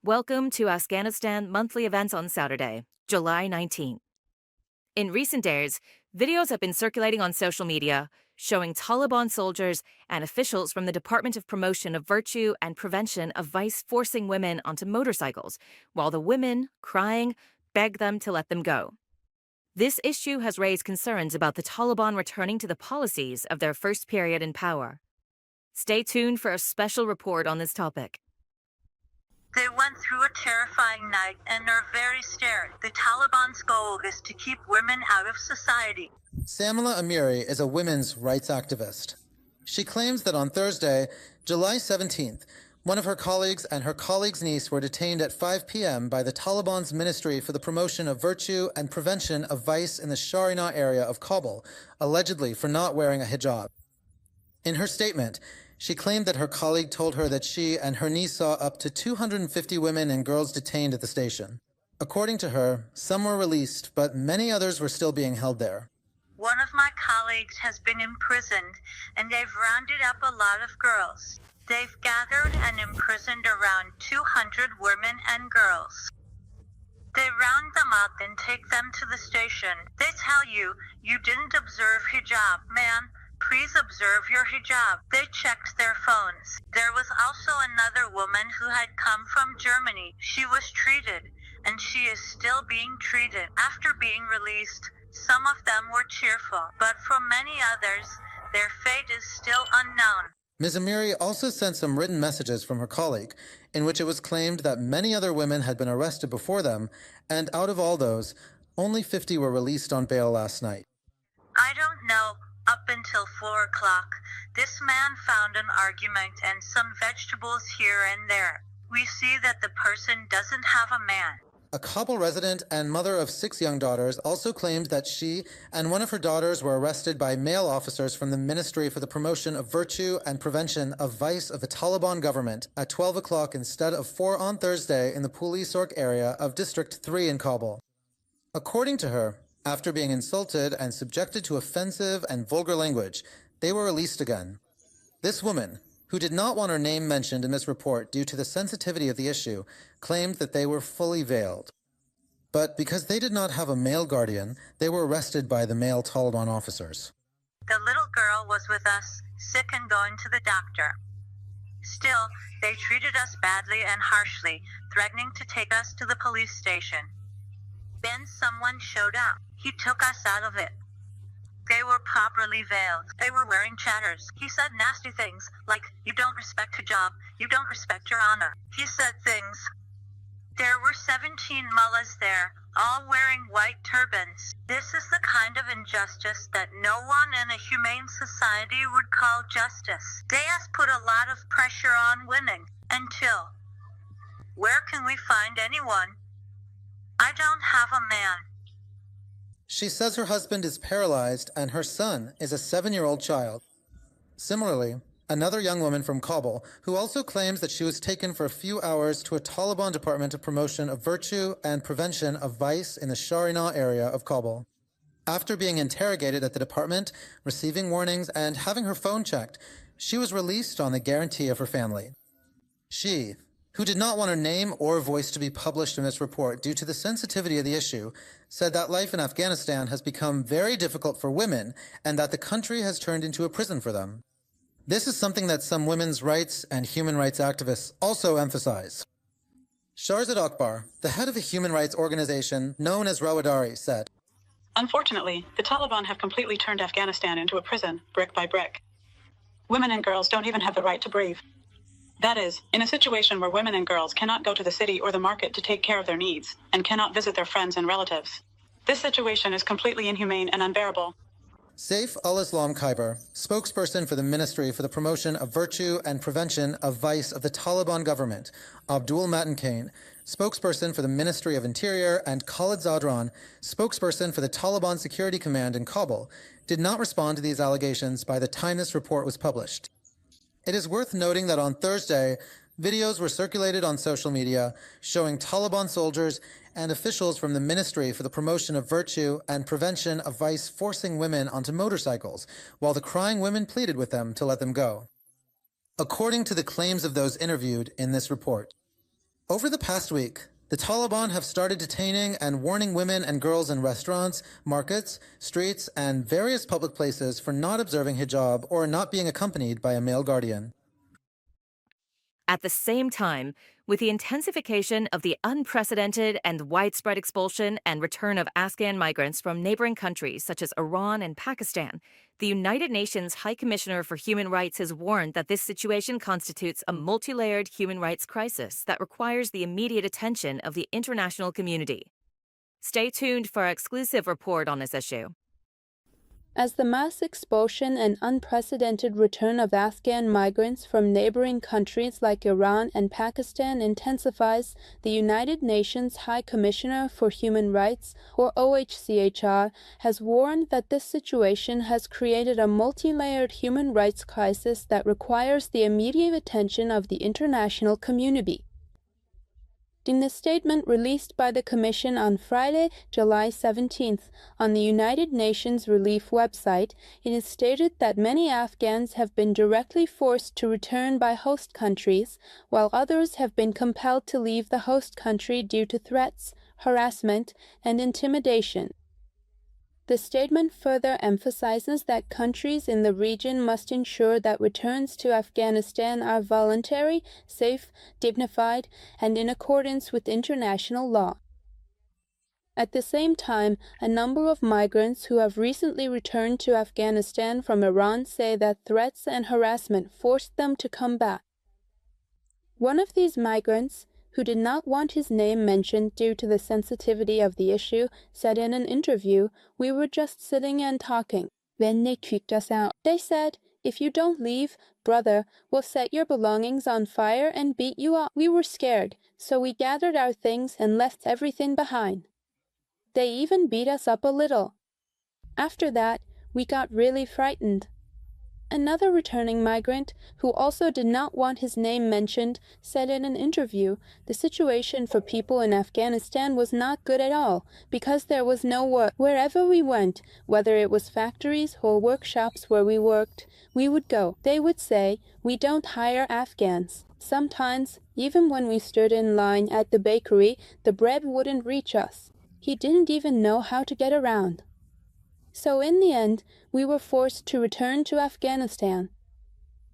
Welcome to Afghanistan Monthly Events on Saturday, July 19th. In recent days, videos have been circulating on social media showing Taliban soldiers and officials from the Department of Promotion of Virtue and Prevention of Vice forcing women onto motorcycles, while the women, crying, beg them to let them go. This issue has raised concerns about the Taliban returning to the policies of their first period in power. Stay tuned for a special report on this topic. They went through a terrifying night and are very scared. The Taliban's goal is to keep women out of society. Samala Amiri is a women's rights activist. She claims that on Thursday, July 17th, one of her colleagues and her colleague's niece were detained at 5 p.m. by the Taliban's Ministry for the Promotion of Virtue and Prevention of Vice in the Zarin area of Kabul, allegedly for not wearing a hijab. In her statement, she claimed that her colleague told her that she and her niece saw up to 250 women and girls detained at the station. According to her, some were released, but many others were still being held there. One of my colleagues has been imprisoned, and they've rounded up a lot of girls. They've gathered and imprisoned around 200 women and girls. They round them up and take them to the station. They tell you, you didn't observe hijab, man. Please observe your hijab. They checked their phones. There was also another woman who had come from Germany. She was treated, and she is still being treated. After being released, some of them were cheerful, but for many others, their fate is still unknown. Ms. Amiri also sent some written messages from her colleague, in which it was claimed that many other women had been arrested before them, and out of all those, only 50 were released on bail last night. I don't know. Up until 4 o'clock, this man found an argument and some vegetables here and there. We see that the person doesn't have a man. A Kabul resident and mother of 6 young daughters also claimed that she and one of her daughters were arrested by male officers from the Ministry for the Promotion of Virtue and Prevention of Vice of the Taliban government at 12 o'clock instead of 4 on Thursday in the Polisork area of District 3 in Kabul. According to her, after being insulted and subjected to offensive and vulgar language, they were released again. This woman, who did not want her name mentioned in this report due to the sensitivity of the issue, claimed that they were fully veiled. But because they did not have a male guardian, they were arrested by the male Taliban officers. The little girl was with us, sick and going to the doctor. Still, they treated us badly and harshly, threatening to take us to the police station. Then someone showed up. He took us out of it. They were properly veiled. They were wearing chatters. He said nasty things, like, you don't respect hijab, you don't respect your honor. He said things. There were 17 mullahs there, all wearing white turbans. This is the kind of injustice that no one in a humane society would call justice. They has put a lot of pressure on women, until. Where can we find anyone? I don't have a man. She says her husband is paralyzed and her son is a 7-year-old child. Similarly, another young woman from Kabul, who also claims that she was taken for a few hours to a Taliban Department of Promotion of Virtue and Prevention of Vice in the Sharina area of Kabul. After being interrogated at the department, receiving warnings, and having her phone checked, she was released on the guarantee of her family. She, who did not want her name or voice to be published in this report due to the sensitivity of the issue, said that life in Afghanistan has become very difficult for women and that the country has turned into a prison for them. This is something that some women's rights and human rights activists also emphasize. Sharzad Akbar, the head of a human rights organization known as Rawadari, said, "Unfortunately, the Taliban have completely turned Afghanistan into a prison, brick by brick. Women and girls don't even have the right to breathe. That is, in a situation where women and girls cannot go to the city or the market to take care of their needs, and cannot visit their friends and relatives. This situation is completely inhumane and unbearable." Saif al-Islam Khyber, spokesperson for the Ministry for the Promotion of Virtue and Prevention of Vice of the Taliban government, Abdul Matin Kane, spokesperson for the Ministry of Interior, and Khalid Zadran, spokesperson for the Taliban Security Command in Kabul, did not respond to these allegations by the time this report was published. It is worth noting that on Thursday, videos were circulated on social media showing Taliban soldiers and officials from the Ministry for the Promotion of Virtue and Prevention of Vice forcing women onto motorcycles, while the crying women pleaded with them to let them go. According to the claims of those interviewed in this report, Over the past week, the Taliban have started detaining and warning women and girls in restaurants, markets, streets, and various public places for not observing hijab or not being accompanied by a male guardian. At the same time, with the intensification of the unprecedented and widespread expulsion and return of Afghan migrants from neighboring countries such as Iran and Pakistan, the United Nations High Commissioner for Human Rights has warned that this situation constitutes a multi-layered human rights crisis that requires the immediate attention of the international community. Stay tuned for our exclusive report on this issue. As the mass expulsion and unprecedented return of Afghan migrants from neighboring countries like Iran and Pakistan intensifies, the United Nations High Commissioner for Human Rights, or OHCHR, has warned that this situation has created a multi-layered human rights crisis that requires the immediate attention of the international community. In the statement released by the Commission on Friday, July 17th, on the United Nations Relief website, it is stated that many Afghans have been directly forced to return by host countries, while others have been compelled to leave the host country due to threats, harassment, and intimidation. The statement further emphasizes that countries in the region must ensure that returns to Afghanistan are voluntary, safe, dignified, and in accordance with international law. At the same time, a number of migrants who have recently returned to Afghanistan from Iran say that threats and harassment forced them to come back. One of these migrants, who did not want his name mentioned due to the sensitivity of the issue, said in an interview, "We were just sitting and talking. They kicked us out. They said, 'If you don't leave, brother, we'll set your belongings on fire and beat you up.' We were scared, so we gathered our things and left everything behind. They even beat us up a little. After that, we got really frightened." Another returning migrant, who also did not want his name mentioned, said in an interview, "The situation for people in Afghanistan was not good at all, because there was no work. Wherever we went, whether it was factories or workshops where we worked, we would go. They would say, 'We don't hire Afghans.' Sometimes, even when we stood in line at the bakery, the bread wouldn't reach us. He didn't even know how to get around. So in the end, we were forced to return to Afghanistan."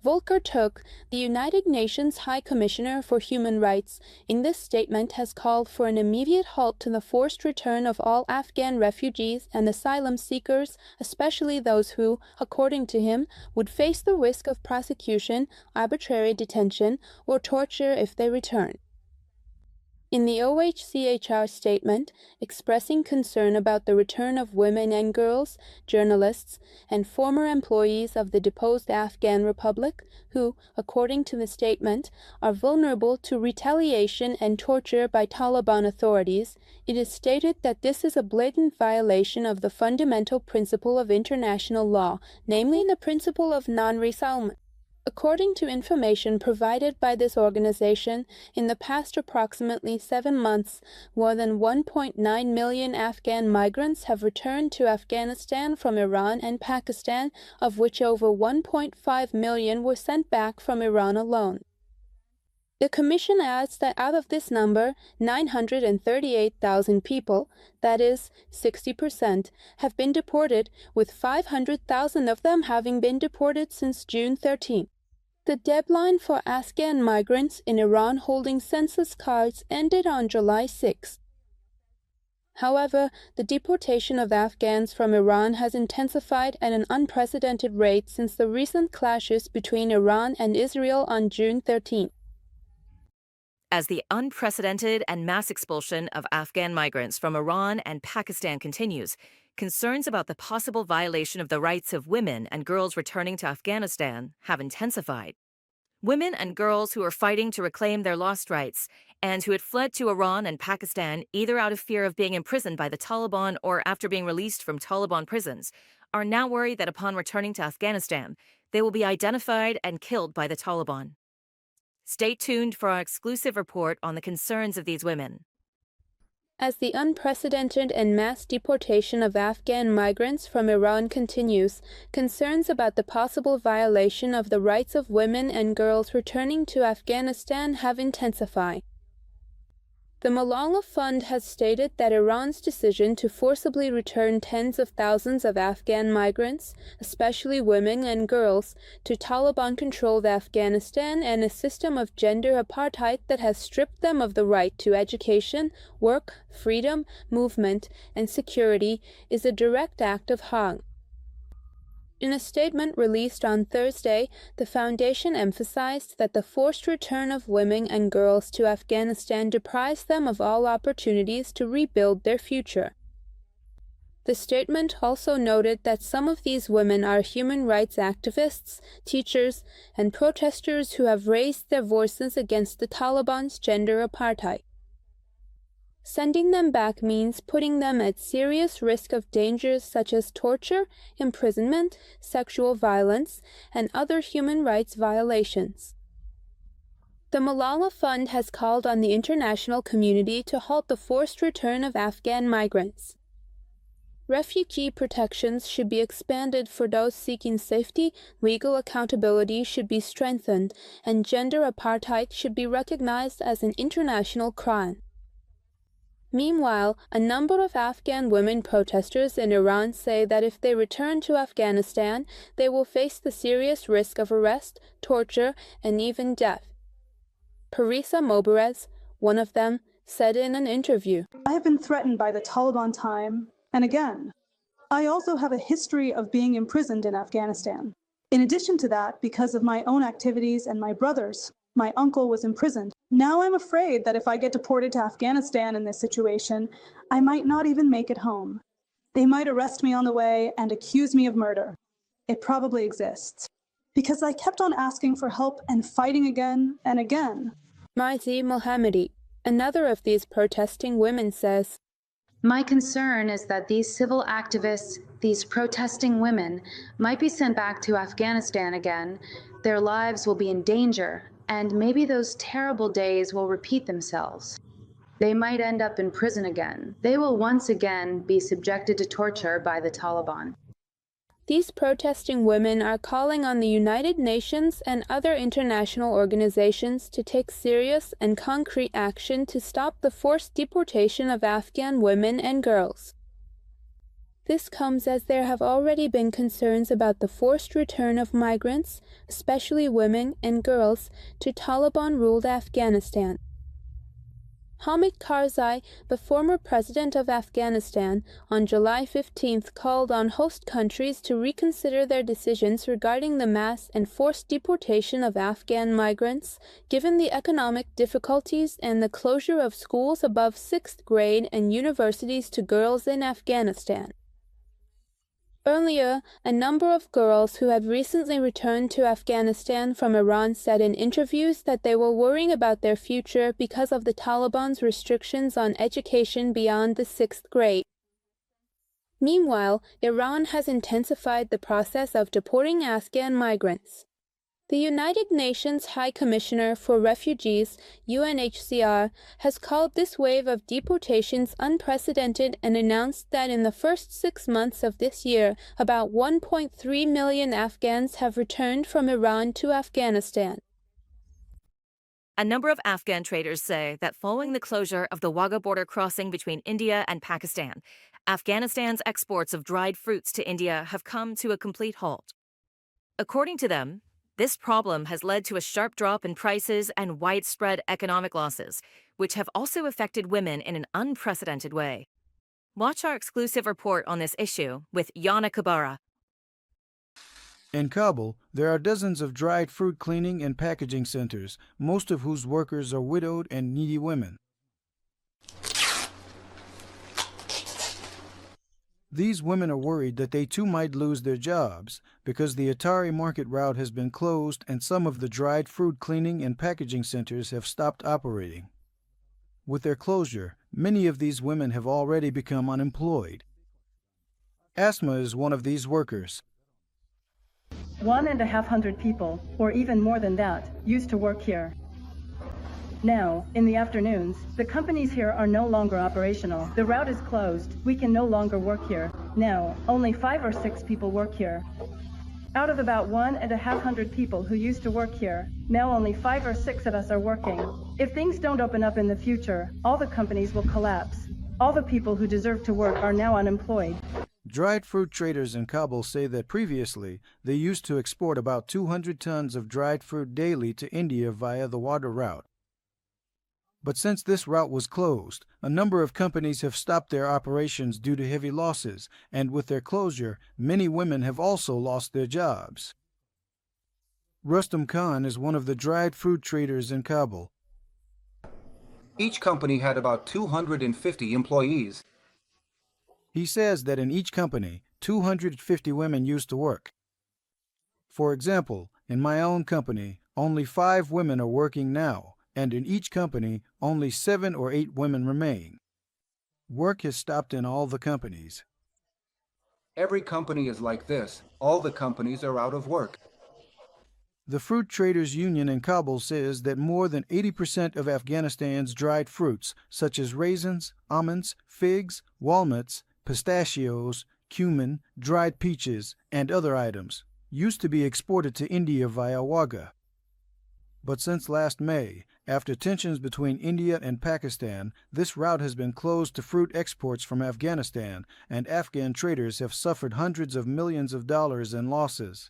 Volker Turk, the United Nations High Commissioner for Human Rights, in this statement has called for an immediate halt to the forced return of all Afghan refugees and asylum seekers, especially those who, according to him, would face the risk of prosecution, arbitrary detention, or torture if they return. In the OHCHR statement, expressing concern about the return of women and girls, journalists, and former employees of the deposed Afghan Republic, who, according to the statement, are vulnerable to retaliation and torture by Taliban authorities, it is stated that this is a blatant violation of the fundamental principle of international law, namely the principle of non-refoulement. According to information provided by this organization, in the past approximately 7 months, more than 1.9 million Afghan migrants have returned to Afghanistan from Iran and Pakistan, of which over 1.5 million were sent back from Iran alone. The Commission adds that out of this number, 938,000 people, that is, 60%, have been deported, with 500,000 of them having been deported since June 13. The deadline for Afghan migrants in Iran holding census cards ended on July 6. However, the deportation of Afghans from Iran has intensified at an unprecedented rate since the recent clashes between Iran and Israel on June 13. As the unprecedented and mass expulsion of Afghan migrants from Iran and Pakistan continues, concerns about the possible violation of the rights of women and girls returning to Afghanistan have intensified. Women and girls who are fighting to reclaim their lost rights and who had fled to Iran and Pakistan either out of fear of being imprisoned by the Taliban or after being released from Taliban prisons are now worried that upon returning to Afghanistan, they will be identified and killed by the Taliban. Stay tuned for our exclusive report on the concerns of these women. As the unprecedented and mass deportation of Afghan migrants from Iran continues, concerns about the possible violation of the rights of women and girls returning to Afghanistan have intensified. The Malala Fund has stated that Iran's decision to forcibly return tens of thousands of Afghan migrants, especially women and girls, to Taliban-controlled Afghanistan and a system of gender apartheid that has stripped them of the right to education, work, freedom, movement, and security is a direct act of harm. In a statement released on Thursday, the foundation emphasized that the forced return of women and girls to Afghanistan deprives them of all opportunities to rebuild their future. The statement also noted that some of these women are human rights activists, teachers, and protesters who have raised their voices against the Taliban's gender apartheid. Sending them back means putting them at serious risk of dangers such as torture, imprisonment, sexual violence, and other human rights violations. The Malala Fund has called on the international community to halt the forced return of Afghan migrants. Refugee protections should be expanded for those seeking safety, legal accountability should be strengthened, and gender apartheid should be recognized as an international crime. Meanwhile, a number of Afghan women protesters in Iran say that if they return to Afghanistan, they will face the serious risk of arrest, torture, and even death. Parisa Mobarez, one of them, said in an interview, "I have been threatened by the Taliban time and again. I also have a history of being imprisoned in Afghanistan. In addition to that, because of my own activities and my brother's, my uncle was imprisoned. Now I'm afraid that if I get deported to Afghanistan in this situation, I might not even make it home. They might arrest me on the way and accuse me of murder. It probably exists. Because I kept on asking for help and fighting again and again." Marzi Mohammadi, another of these protesting women, says, "My concern is that these civil activists, these protesting women, might be sent back to Afghanistan again. Their lives will be in danger, and maybe those terrible days will repeat themselves. They might end up in prison again. They will once again be subjected to torture by the Taliban." These protesting women are calling on the United Nations and other international organizations to take serious and concrete action to stop the forced deportation of Afghan women and girls. This comes as there have already been concerns about the forced return of migrants, especially women and girls, to Taliban-ruled Afghanistan. Hamid Karzai, the former president of Afghanistan, on July 15th called on host countries to reconsider their decisions regarding the mass and forced deportation of Afghan migrants, given the economic difficulties and the closure of schools above 6th grade and universities to girls in Afghanistan. Earlier, a number of girls who had recently returned to Afghanistan from Iran said in interviews that they were worrying about their future because of the Taliban's restrictions on education beyond the 6th grade. Meanwhile, Iran has intensified the process of deporting Afghan migrants. The United Nations High Commissioner for Refugees, UNHCR, has called this wave of deportations unprecedented and announced that in the first 6 months of this year, about 1.3 million Afghans have returned from Iran to Afghanistan. A number of Afghan traders say that following the closure of the Wagah border crossing between India and Pakistan, Afghanistan's exports of dried fruits to India have come to a complete halt. According to them, this problem has led to a sharp drop in prices and widespread economic losses, which have also affected women in an unprecedented way. Watch our exclusive report on this issue with Yana Kabara. In Kabul, there are dozens of dried fruit cleaning and packaging centers, most of whose workers are widowed and needy women. These women are worried that they too might lose their jobs because the Atari market route has been closed and some of the dried fruit cleaning and packaging centers have stopped operating. With their closure, many of these women have already become unemployed. Asma is one of these workers. 1,500 people, or even more than that, used to work here. Now, in the afternoons, the companies here are no longer operational. The route is closed. We can no longer work here. Now, only 5 or 6 people work here. Out of about 1,500 people who used to work here, now only 5 or 6 of us are working. If things don't open up in the future, all the companies will collapse. All the people who deserve to work are now unemployed. Dried fruit traders in Kabul say that previously they used to export about 200 tons of dried fruit daily to India via the water route. But since this route was closed, a number of companies have stopped their operations due to heavy losses, and with their closure, many women have also lost their jobs. Rustam Khan is one of the dried fruit traders in Kabul. Each company had about 250 employees. He says that in each company, 250 women used to work. For example, in my own company, only 5 women are working now, and in each company, only 7 or 8 women remain. Work has stopped in all the companies. Every company is like this. All the companies are out of work. The Fruit Traders Union in Kabul says that more than 80% of Afghanistan's dried fruits, such as raisins, almonds, figs, walnuts, pistachios, cumin, dried peaches, and other items, used to be exported to India via Wagah. But since last May, after tensions between India and Pakistan, this route has been closed to fruit exports from Afghanistan, and Afghan traders have suffered hundreds of millions of dollars in losses.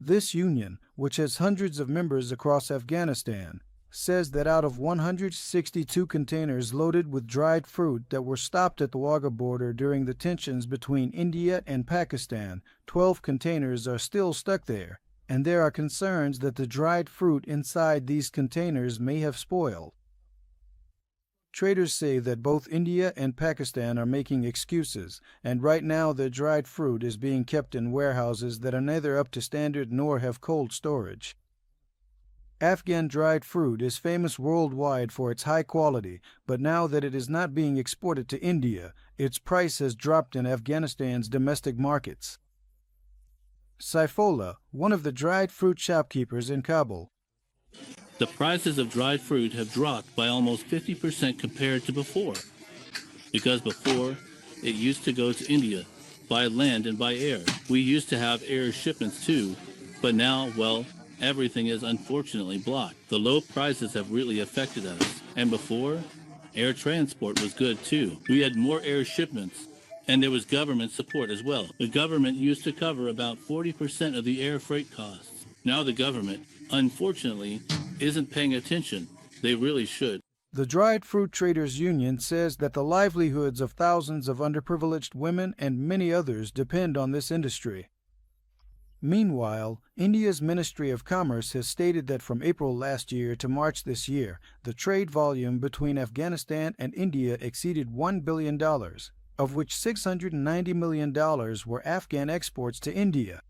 This union, which has hundreds of members across Afghanistan, says that out of 162 containers loaded with dried fruit that were stopped at the Wagah border during the tensions between India and Pakistan, 12 containers are still stuck there, and there are concerns that the dried fruit inside these containers may have spoiled. Traders say that both India and Pakistan are making excuses, and right now their dried fruit is being kept in warehouses that are neither up to standard nor have cold storage. Afghan dried fruit is famous worldwide for its high quality, but now that it is not being exported to India, its price has dropped in Afghanistan's domestic markets. Saifullah, one of the dried fruit shopkeepers in Kabul. The prices of dried fruit have dropped by almost 50% compared to before. Because before, it used to go to India by land and by air. We used to have air shipments too, but now, well, everything is unfortunately blocked. The low prices have really affected us. And before, air transport was good too. We had more air shipments, and there was government support as well. The government used to cover about 40% of the air freight costs. Now the government, unfortunately, isn't paying attention. They really should. The Dried Fruit Traders Union says that the livelihoods of thousands of underprivileged women and many others depend on this industry. Meanwhile, India's Ministry of Commerce has stated that from April last year to March this year, the trade volume between Afghanistan and India exceeded $1 billion, of which $690 million were Afghan exports to India.